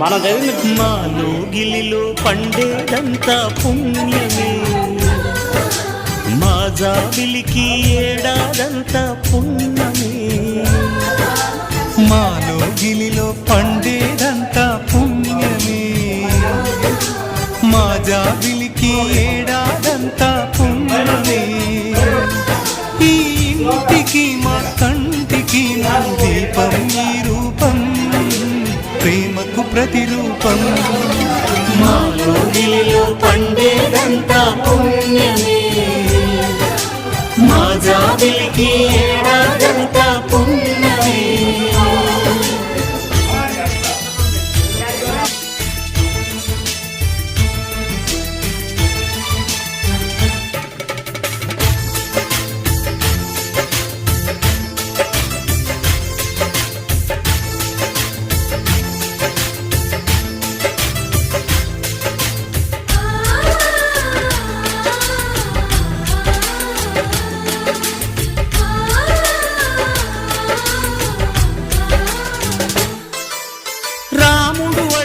మనం చదివింది మాలో గిలిలో పండేదంతా పుణ్యమే, మా జాబిలికి ఏడాదంతా పుణ్యమే. మాలో గిలిలో పండేదంతా పుణ్యమే, మా జాబిలికి ఏడాదంతా పుణ్యమే. ఈ ఇంటికి మా కంటికి మా దీపం ఈ రూపం, ప్రేమకు ప్రతిరూపం. మాలో గిలిలో పండేదంతా పుణ్యమే, మా జాబిలికి ఏడాదంతా పుణ్యమే.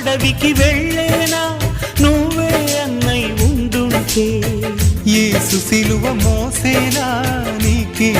అడవికి వెళ్ళేనా నువ్వే అన్నయ్య ఉండుంటే, యేసు సిలువ మోసేనా నీకే